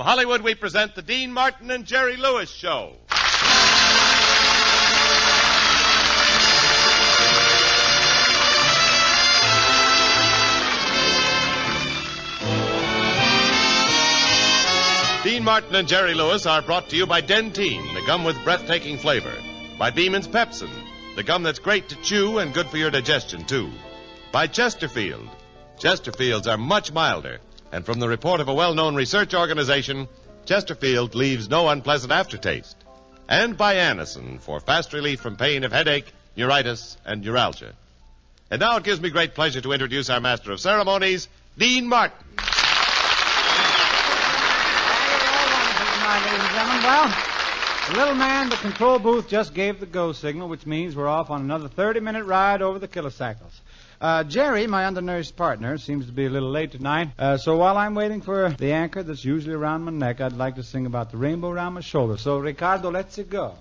Hollywood, we present the Dean Martin and Jerry Lewis Show. Dean Martin and Jerry Lewis are brought to you by Dentyne, the gum with breathtaking flavor. By Beeman's Pepsin, the gum that's great to chew and good for your digestion, too. By Chesterfield. Chesterfields are much milder. And from the report of a well-known research organization, Chesterfield leaves no unpleasant aftertaste. And by Anacin for fast relief from pain of headache, neuritis, and neuralgia. And now it gives me great pleasure to introduce our master of ceremonies, Dean Martin. Ladies and gentlemen, well, the little man in the control booth just gave the go signal, which means we're off on another 30-minute ride over the kilocycles. Jerry, my undernourished partner, seems to be a little late tonight. So while I'm waiting for the anchor that's usually around my neck, I'd like to sing about the rainbow around my shoulder. So, Ricardo, let's it go.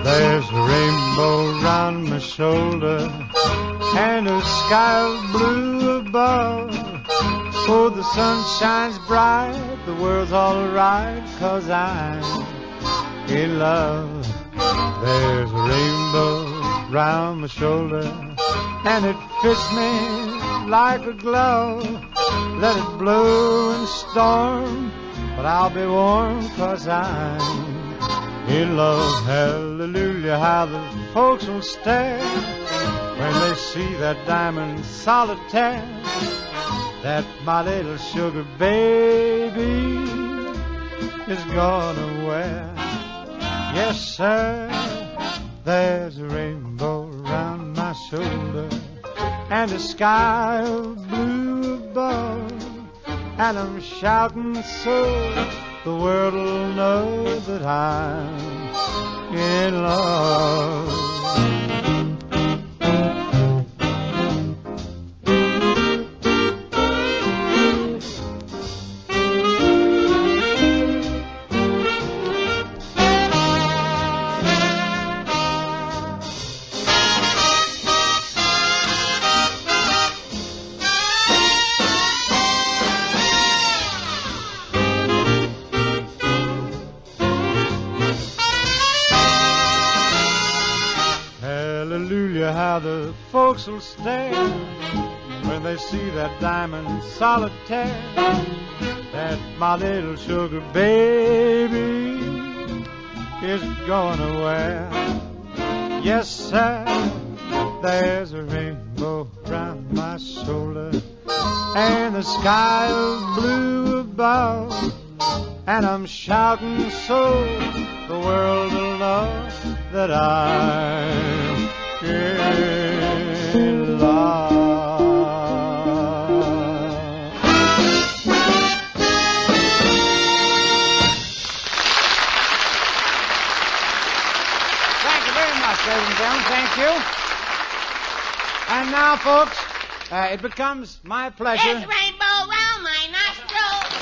There's a rainbow around my shoulder and a sky of blue above. Oh, the sun shines bright, the world's all right, 'cause I'm in love. There's a rainbow round my shoulder and it fits me like a glove. Let it blow and storm, but I'll be warm 'cause I'm in love. Hallelujah, how the folks will stare when they see that diamond solitaire that my little sugar baby is gonna wear. Yes, sir, there's a rainbow around my shoulder and a sky of blue above, and I'm shouting so the world will know that I'm in love. How the folks will stare when they see that diamond solitaire that my little sugar baby is gonna wear. Yes, sir, there's a rainbow round my shoulder and the sky of blue above, and I'm shouting so the world will know that I'm in love. Thank you very much, ladies and gentlemen. Thank you. And now, folks, it becomes my pleasure. There's a rainbow round my nostrils.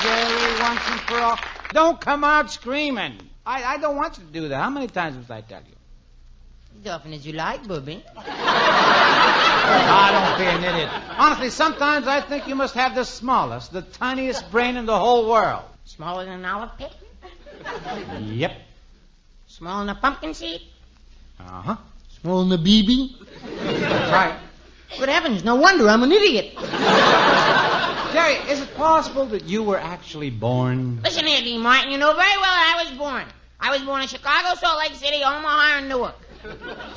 Jerry, once and for all, don't come out screaming. I don't want you to do that. How many times must I tell you? As often as you like, Booby. Don't be an idiot. Honestly, sometimes I think you must have the smallest, the tiniest brain in the whole world. Smaller than an olive pick? Yep. Smaller than a pumpkin seed? Uh-huh. Smaller than a BB? That's right. Good heavens, no wonder I'm an idiot. Jerry, is it possible that you were actually born? Listen here, Dean Martin, you know very well that I was born. I was born in Chicago, Salt Lake City, Omaha, and Newark.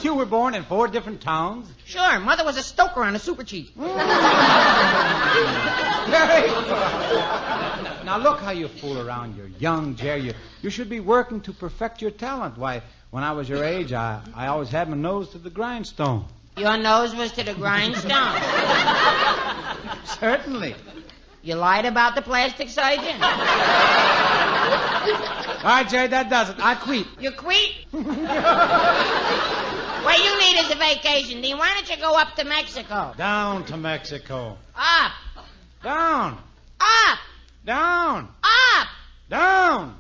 You were born in 4 different towns? Sure, Mother was a stoker on a super chief. Jerry! Now look how you fool around. You're young, Jerry. You should be working to perfect your talent. Why, when I was your age, I always had my nose to the grindstone. Your nose was to the grindstone. Certainly. You lied about the plastic surgeon. All right, Jerry, that does it. I quit. You quit? What you need is a vacation, Dean. Why don't you go up to Mexico? Down to Mexico. Up. Down. Up. Down. Up. Down.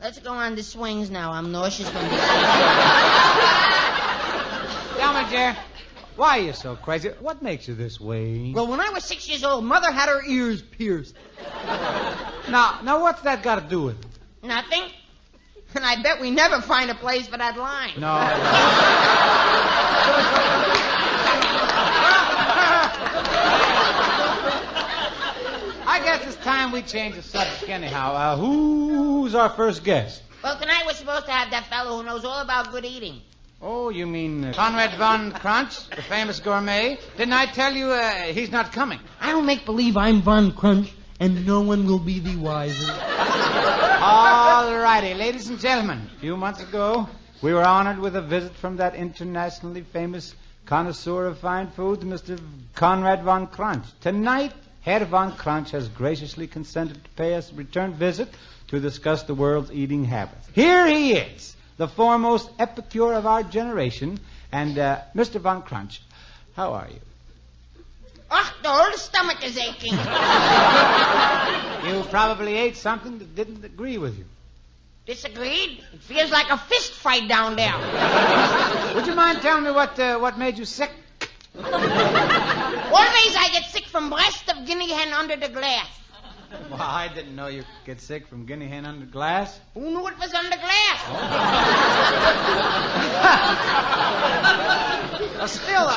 Let's go on the swings now. I'm nauseous from this. Tell me, Jerry, why are you so crazy? What makes you this way? Well, when I was 6 years old, Mother had her ears pierced. Now, what's that got to do with it? Nothing. And I bet we never find a place for that line. No. I guess it's time we change the subject anyhow. Who's our first guest? Well, tonight we're supposed to have that fellow who knows all about good eating. Oh, you mean Conrad von Crunch, the famous gourmet? Didn't I tell you he's not coming? I'll make believe I'm Von Crunch, and no one will be the wiser. All righty, ladies and gentlemen. A few months ago, we were honored with a visit from that internationally famous connoisseur of fine foods, Mr. Conrad von Crunch. Tonight, Herr von Crunch has graciously consented to pay us a return visit to discuss the world's eating habits. Here he is, the foremost epicure of our generation. And, Mr. von Crunch, how are you? Oh, the whole stomach is aching. You probably ate something that didn't agree with you. Disagreed? It feels like a fist fight down there. Would you mind telling me what made you sick? Always I get sick from breast of guinea hen under the glass. Well, I didn't know you could get sick from guinea hen under glass. Who knew it was under glass? Still,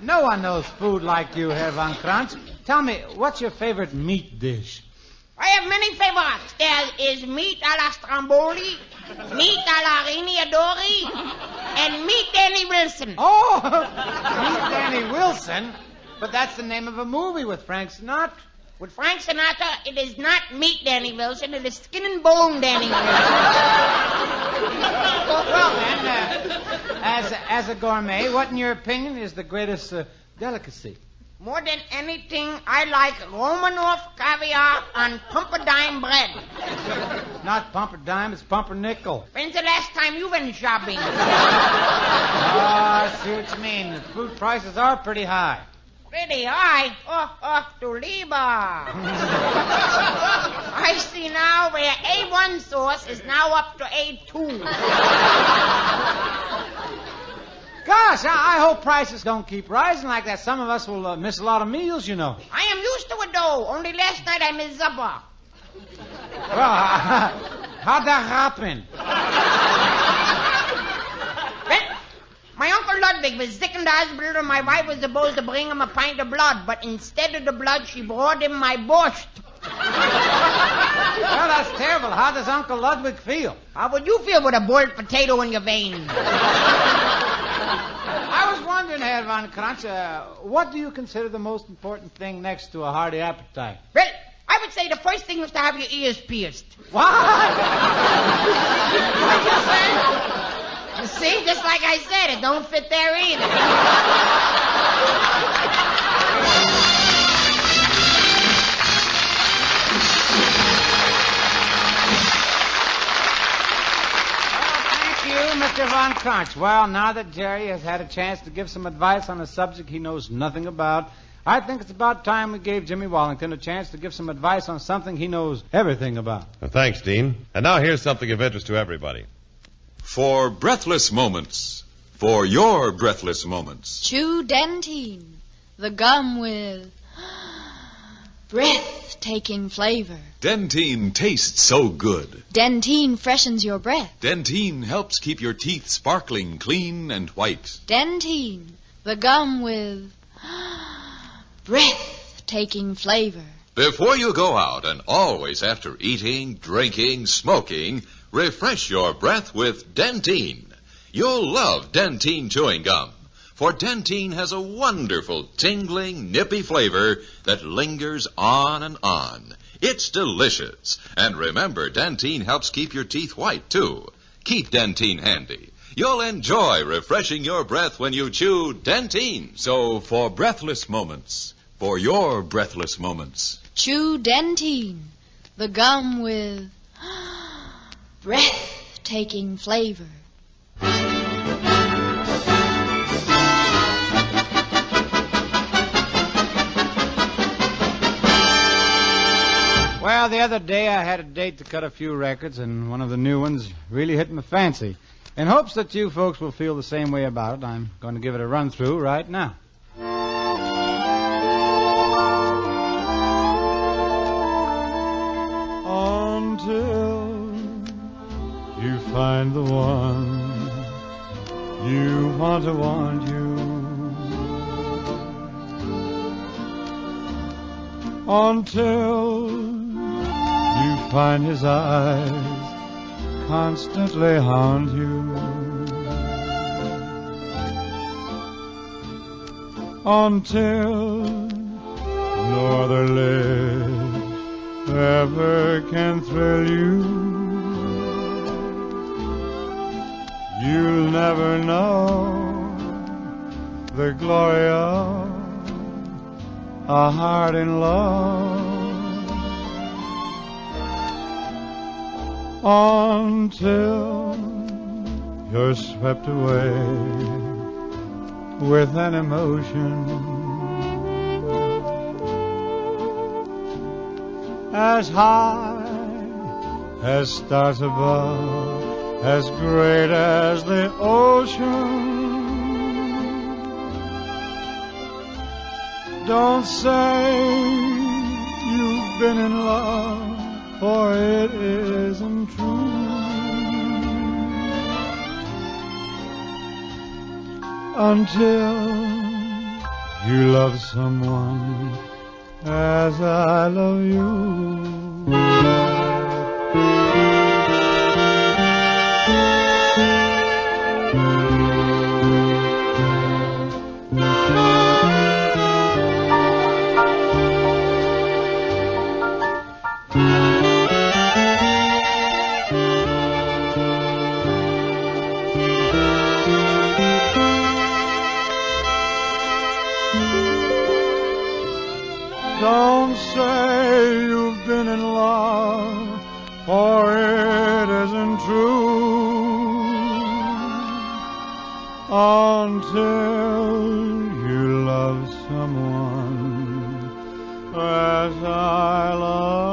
no one knows food like you, Herr von Crunch. Tell me, what's your favorite meat dish? I have many favorites. There is meat a la Stromboli, meat a la Riniadori, and meat Danny Wilson. Oh, meet Danny Wilson? But that's the name of a movie with Frank Sinatra. With Frank Sinatra, it is not meat Danny Wilson, it is skin and bone Danny Wilson. Well, then, as a gourmet, what, in your opinion, is the greatest delicacy? More than anything, I like Romanoff caviar on pumpernickel bread. Not pumpernickel, it's pumpernickel. When's the last time you went shopping? Oh, I see what you mean. The food prices are pretty high. Pretty high? Oh, du lieber. I see now where A1 sauce is now up to A2. Gosh, I hope prices don't keep rising like that. Some of us will miss a lot of meals, you know. I am used to it, though. Only last night I missed supper. Well, how'd that happen? Well, my Uncle Ludwig was sick in the hospital and my wife was supposed to bring him a pint of blood, but instead of the blood, she brought him my borscht. Well, that's terrible. How does Uncle Ludwig feel? How would you feel with a boiled potato in your veins? I was wondering, Herr von Crunch, what do you consider the most important thing next to a hearty appetite? Well, I would say the first thing was to have your ears pierced. What? What'd you say? You see, just like I said, it don't fit there either. Mr. Von Crunch. Well, now that Jerry has had a chance to give some advice on a subject he knows nothing about, I think it's about time we gave Jimmy Wallington a chance to give some advice on something he knows everything about. Well, thanks, Dean. And now here's something of interest to everybody. For breathless moments, for your breathless moments. Chew Dentine, the gum with breathtaking flavor. Dentine tastes so good. Dentine freshens your breath. Dentine helps keep your teeth sparkling clean and white. Dentine, the gum with breathtaking flavor. Before you go out, and always after eating, drinking, smoking, refresh your breath with Dentine. You'll love Dentine chewing gum, for Dentine has a wonderful, tingling, nippy flavor that lingers on and on. It's delicious. And remember, Dentine helps keep your teeth white, too. Keep Dentine handy. You'll enjoy refreshing your breath when you chew Dentine. So, for breathless moments, for your breathless moments, Chew Dentine, the gum with breathtaking flavor. Well, Well, the other day I had a date to cut a few records, and one of the new ones really hit my fancy. In hopes that you folks will feel the same way about it, I'm going to give it a run-through right now. Until you find the one you want you. Until you find his eyes constantly haunt you. Until no other lips ever can thrill you. You'll never know the glory of a heart in love. Until you're swept away with an emotion as high as stars above, as great as the ocean. Don't say you've been in love, for it isn't true. Until you love someone as I love you. Don't say you've been in love, for it isn't true. Until you love someone as I love you.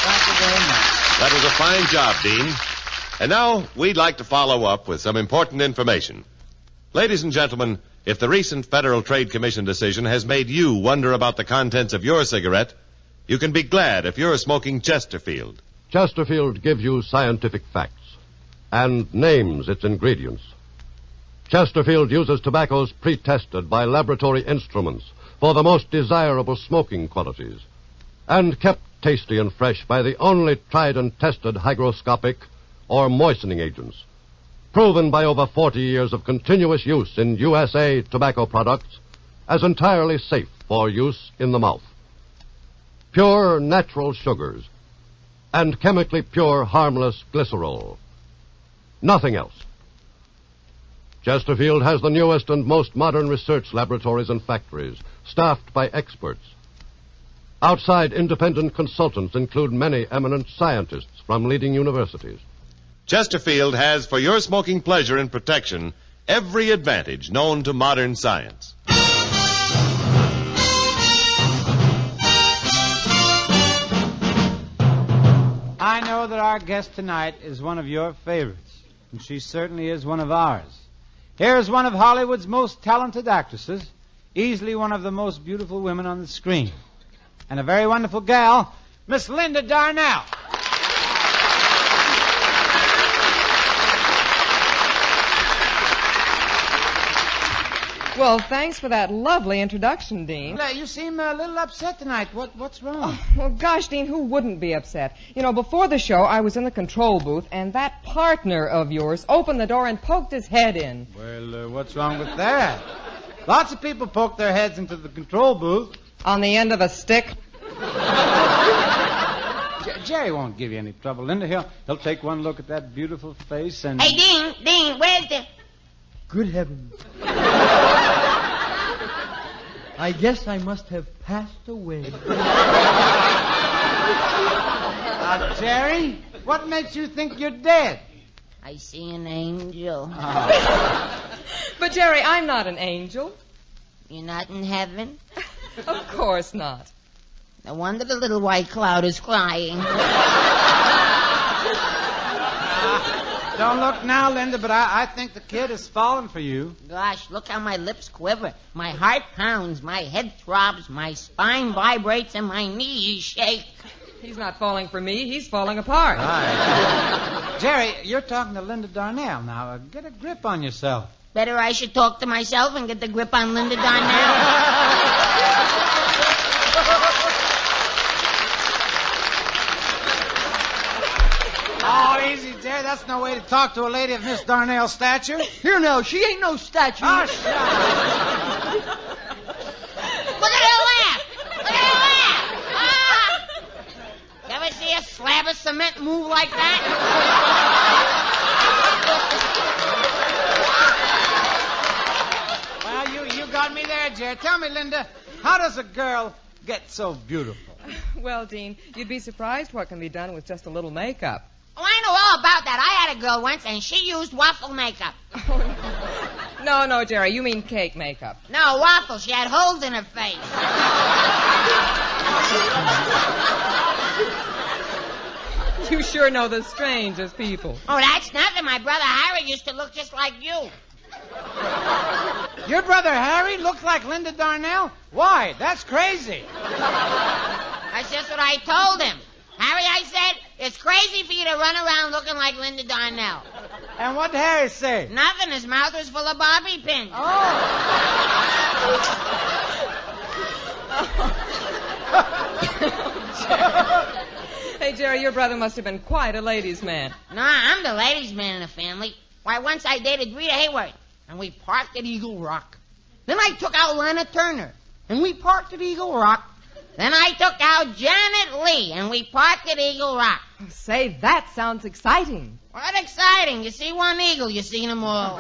Thank you very much. That was a fine job, Dean. And now we'd like to follow up with some important information. Ladies and gentlemen, if the recent Federal Trade Commission decision has made you wonder about the contents of your cigarette, you can be glad if you're smoking Chesterfield. Chesterfield gives you scientific facts and names its ingredients. Chesterfield uses tobaccos pre-tested by laboratory instruments for the most desirable smoking qualities and kept tasty and fresh by the only tried and tested hygroscopic or moistening agents, proven by over 40 years of continuous use in USA tobacco products as entirely safe for use in the mouth. Pure natural sugars and chemically pure harmless glycerol. Nothing else. Chesterfield has the newest and most modern research laboratories and factories, staffed by experts. Outside independent consultants include many eminent scientists from leading universities. Chesterfield has, for your smoking pleasure and protection, every advantage known to modern science. I know that our guest tonight is one of your favorites, and she certainly is one of ours. Here's one of Hollywood's most talented actresses, easily one of the most beautiful women on the screen, and a very wonderful gal, Miss Linda Darnell. Well, thanks for that lovely introduction, Dean. You seem a little upset tonight. What's wrong? Oh, well, gosh, Dean, who wouldn't be upset? You know, before the show, I was in the control booth, and that partner of yours opened the door and poked his head in. Well, what's wrong with that? Lots of people poke their heads into the control booth. On the end of a stick? Jerry won't give you any trouble, Linda. He'll take one look at that beautiful face and... Hey, Dean, where's the... Good heavens. I guess I must have passed away. Jerry, what makes you think you're dead? I see an angel. But, Jerry, I'm not an angel. You're not in heaven? Of course not. No wonder the little white cloud is crying. Don't look now, Linda, but I think the kid has fallen for you. Gosh, look how my lips quiver. My heart pounds, my head throbs, my spine vibrates, and my knees shake. He's not falling for me. He's falling apart. Right. Jerry, you're talking to Linda Darnell now. Get a grip on yourself. Better I should talk to myself and get the grip on Linda Darnell. Oh, easy, Jerry. That's no way to talk to a lady of Miss Darnell's stature. Here now, she ain't no statue. Oh, shut up. Look at her laugh! Look at her laugh! Ah! You ever see a slab of cement move like that? Well, you got me there, Jerry. Tell me, Linda, how does a girl get so beautiful? Well, Dean, you'd be surprised what can be done with just a little makeup. Oh, I know all about that. I had a girl once, and she used waffle makeup. No, Jerry, you mean cake makeup. No, waffle. She had holes in her face. You sure know the strangest people. Oh, that's nothing. My brother Harry used to look just like you. Your brother Harry looks like Linda Darnell? Why? That's crazy. That's just what I told him. Harry, I said, it's crazy for you to run around looking like Linda Darnell. And what did Harry say? Nothing. His mouth was full of bobby pins. Hey, Jerry, your brother must have been quite a ladies' man. Nah, I'm the ladies' man in the family. Why, once I dated Rita Hayworth, and we parked at Eagle Rock. Then I took out Lana Turner, and we parked at Eagle Rock. Then I took out Janet Leigh, and we parked at Eagle Rock. Say, that sounds exciting. What exciting. You see one eagle, you seen them all.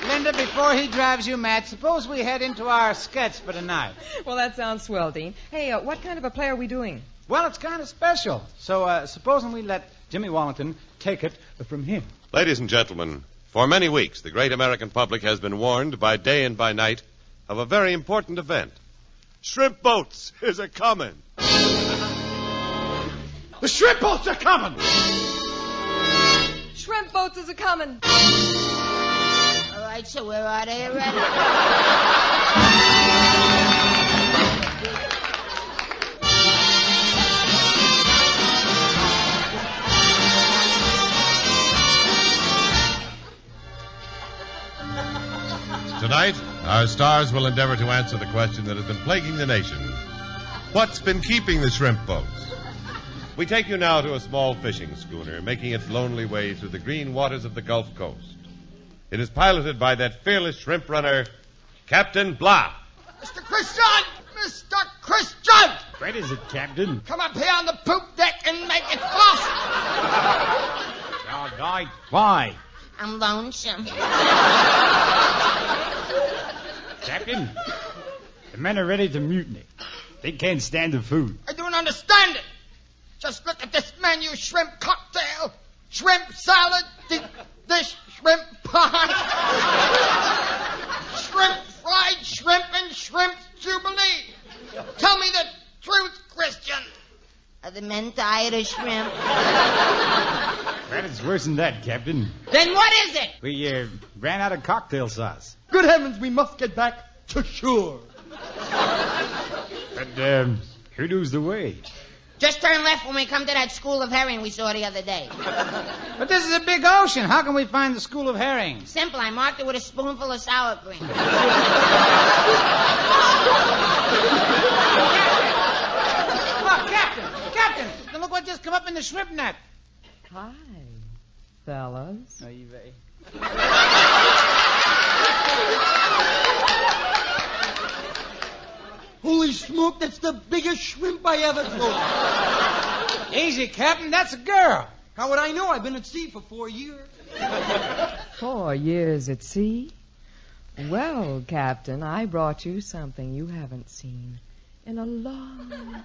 Linda, before he drives you mad, suppose we head into our sketch for tonight. Well, that sounds swell, Dean. Hey, what kind of a play are we doing? Well, it's kind of special. So, supposing we let Jimmy Wallington take it from him. Ladies and gentlemen, for many weeks, the great American public has been warned by day and by night of a very important event. Shrimp boats is a-coming. The shrimp boats are coming! Shrimp boats is a-coming. All right, so where are they already? Tonight, our stars will endeavor to answer the question that has been plaguing the nation. What's been keeping the shrimp boats? We take you now to a small fishing schooner making its lonely way through the green waters of the Gulf Coast. It is piloted by that fearless shrimp runner, Captain Blah. Mr. Christian! Mr. Christian! What is it, Captain? Come up here on the poop deck and make it fast! All right. Why? I'm lonesome. Captain, the men are ready to mutiny. They can't stand the food. I don't understand it. Just look at this menu: shrimp cocktail, shrimp salad, this shrimp pie, shrimp fried shrimp, and shrimp jubilee. Tell me the truth, Christian. Are the men tired of shrimp? That is worse than that, Captain. Then what is it? We ran out of cocktail sauce. Good heavens, we must get back to shore. But, who knows the way? Just turn left when we come to that school of herring we saw the other day. But this is a big ocean. How can we find the school of herring? Simple. I marked it with a spoonful of sour cream. Look, Captain, look what just come up in the shrimp net. Hi, fellas. Oh, you may. Holy smoke, that's the biggest shrimp I ever saw. Easy, Captain. That's a girl. How would I know? I've been at sea for 4 years. 4 years at sea? Well, Captain, I brought you something you haven't seen in a long,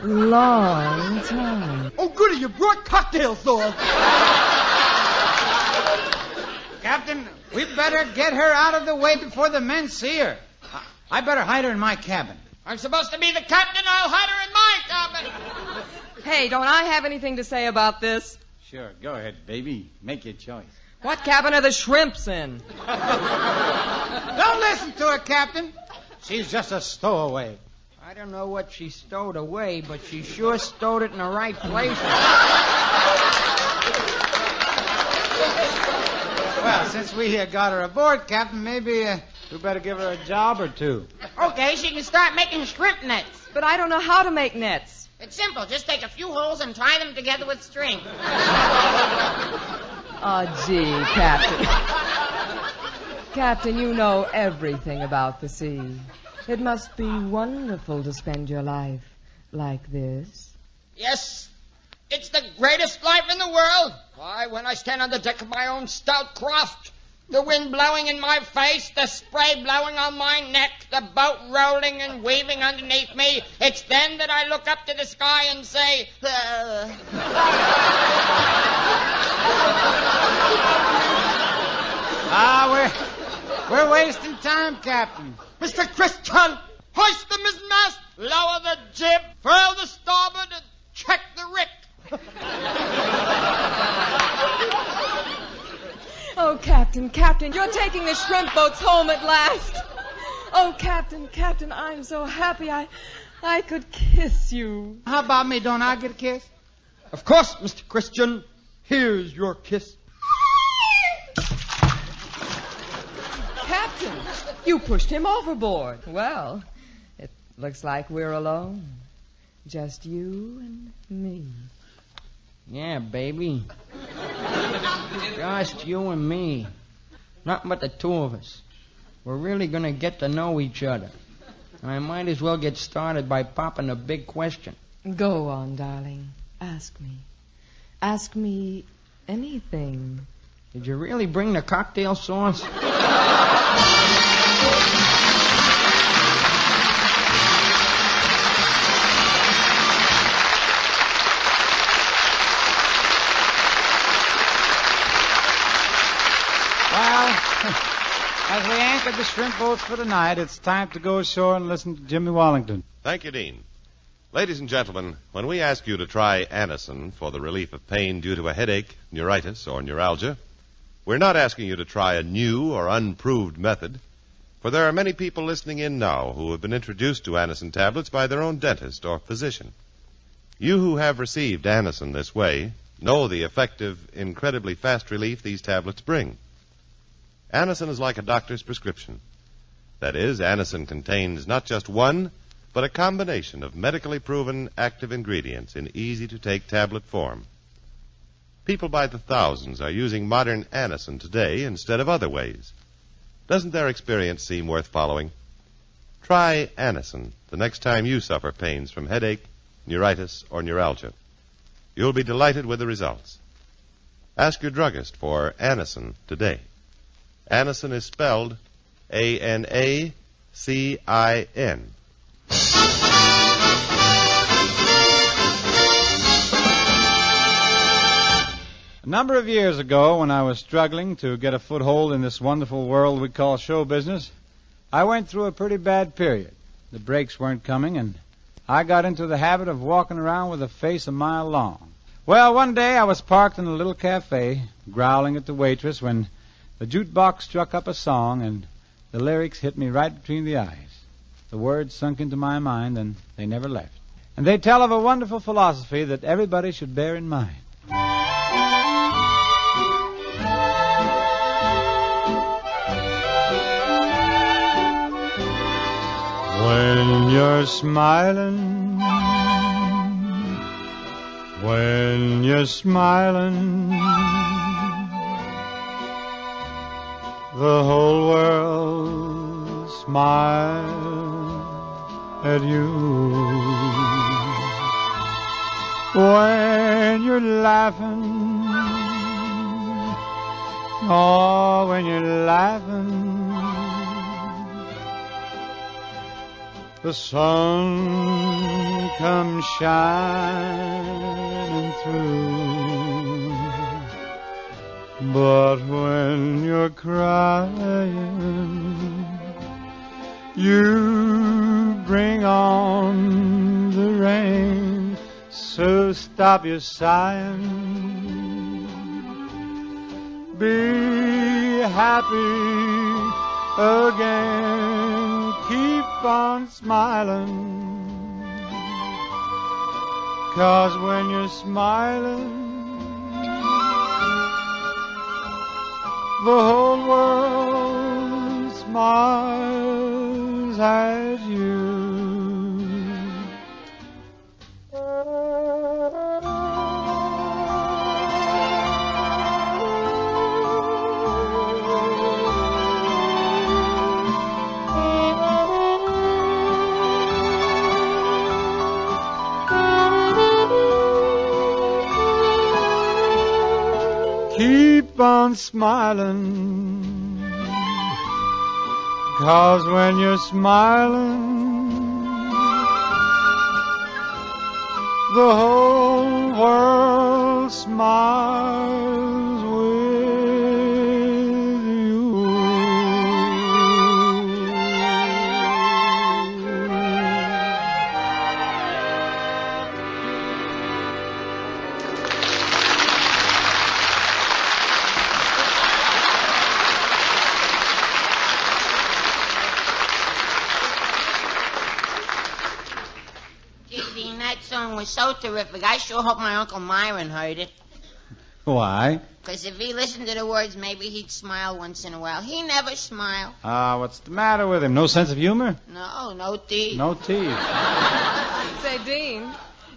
long time. Oh, goody, you brought cocktail sauce. Captain, we better get her out of the way before the men see her. I better hide her in my cabin. I'm supposed to be the captain. I'll hide her in my cabin. Hey, don't I have anything to say about this? Sure, go ahead, baby. Make your choice. What cabin are the shrimps in? Don't listen to her, Captain. She's just a stowaway. I don't know what she stowed away, but she sure stowed it in the right place. Well, since we got her aboard, Captain, maybe we better give her a job or two. Okay, she can start making shrimp nets. But I don't know how to make nets. It's simple. Just take a few holes and tie them together with string. Oh, gee, Captain. Captain, you know everything about the sea. It must be wonderful to spend your life like this. Yes, it's the greatest life in the world. Why, when I stand on the deck of my own stout craft, the wind blowing in my face, the spray blowing on my neck, the boat rolling and weaving underneath me, it's then that I look up to the sky and say, We're wasting time, Captain. Mr. Christian, hoist the mizzenmast, lower the jib, furl the starboard, and check the rick. Oh, Captain, you're taking the shrimp boats home at last. Oh, Captain, I'm so happy I could kiss you. How about me? Don't I get a kiss? Of course, Mr. Christian. Here's your kiss. Captain, you pushed him overboard. Well, it looks like we're alone. Just you and me. Yeah, baby. Just you and me. Nothing but the two of us. We're really going to get to know each other. I might as well get started by popping a big question. Go on, darling. Ask me. Ask me anything. Did you really bring the cocktail sauce? As we anchored the shrimp boats for the night, it's time to go ashore and listen to Jimmy Wallington. Thank you, Dean. Ladies and gentlemen, when we ask you to try Anacin for the relief of pain due to a headache, neuritis, or neuralgia, we're not asking you to try a new or unproved method, for there are many people listening in now who have been introduced to Anacin tablets by their own dentist or physician. You who have received Anacin this way know the effective, incredibly fast relief these tablets bring. Anacin is like a doctor's prescription. That is, Anacin contains not just one, but a combination of medically proven active ingredients in easy-to-take tablet form. People by the thousands are using modern Anacin today instead of other ways. Doesn't their experience seem worth following? Try Anacin the next time you suffer pains from headache, neuritis, or neuralgia. You'll be delighted with the results. Ask your druggist for Anacin today. Anacin is spelled Anacin. A number of years ago, when I was struggling to get a foothold in this wonderful world we call show business, I went through a pretty bad period. The breaks weren't coming, and I got into the habit of walking around with a face a mile long. Well, one day I was parked in a little cafe, growling at the waitress, when the jukebox struck up a song, and the lyrics hit me right between the eyes. The words sunk into my mind, and they never left. And they tell of a wonderful philosophy that everybody should bear in mind. When you're smiling, the whole world smiles at you. when you're laughing. Oh, when you're laughing. The sun comes shining through. But when you're crying, you bring on the rain. So stop your sighing. Be happy again. Keep on smiling. 'Cause when you're smiling, the whole world smiles at you. Keep on smiling, 'cause when you're smiling, the whole world smiles with you. That song was so terrific. I sure hope my Uncle Myron heard it. Why? Because if he listened to the words, maybe he'd smile once in a while. He never smiled. What's the matter with him? No sense of humor? No teeth. No teeth. Say,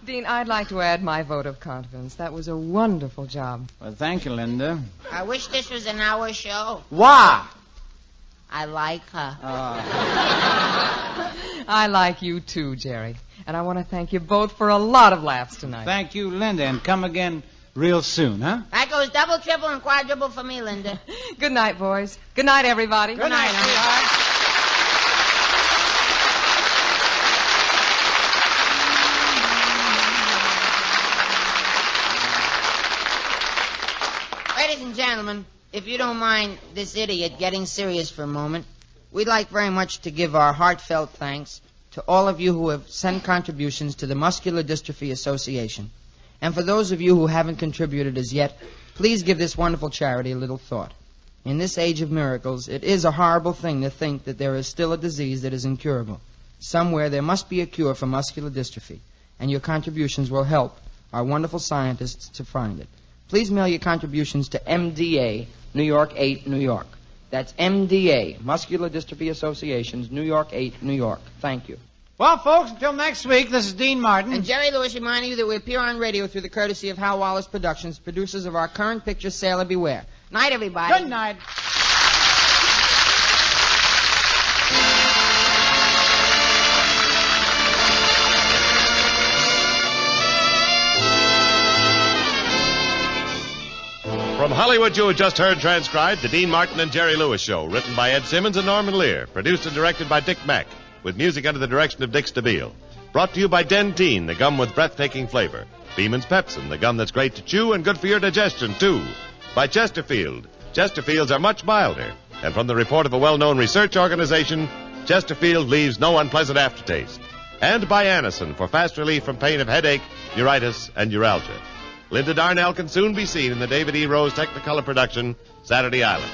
Dean, I'd like to add my vote of confidence. That was a wonderful job. Well, thank you, Linda. I wish this was an hour show. Why? I like her. I like you too, Jerry. And I want to thank you both for a lot of laughs tonight. Thank you, Linda, and come again real soon, huh? That goes double, triple, and quadruple for me, Linda. Good night, boys. Good night, everybody. Good night, sweetheart. Ladies and gentlemen, if you don't mind this idiot getting serious for a moment, we'd like very much to give our heartfelt thanks to all of you who have sent contributions to the Muscular Dystrophy Association. And for those of you who haven't contributed as yet, please give this wonderful charity a little thought. In this age of miracles, it is a horrible thing to think that there is still a disease that is incurable. Somewhere there must be a cure for muscular dystrophy, and your contributions will help our wonderful scientists to find it. Please mail your contributions to MDA, New York 8, New York. That's MDA, Muscular Dystrophy Association's New York 8, New York. Thank you. Well, folks, until next week, this is Dean Martin. And Jerry Lewis reminding you that we appear on radio through the courtesy of Hal Wallace Productions, producers of our current picture, Sailor Beware. Night, everybody. Good night. From Hollywood, you have just heard transcribed The Dean Martin and Jerry Lewis Show, written by Ed Simmons and Norman Lear, produced and directed by Dick Mack, with music under the direction of Dick Stabile. Brought to you by Dentyne, the gum with breathtaking flavor. Beeman's Pepsin, the gum that's great to chew and good for your digestion, too. By Chesterfield. Chesterfields are much milder. And from the report of a well-known research organization, Chesterfield leaves no unpleasant aftertaste. And by Anacin for fast relief from pain of headache, neuritis, and neuralgia. Linda Darnell can soon be seen in the David E. Rose Technicolor production, Saturday Island.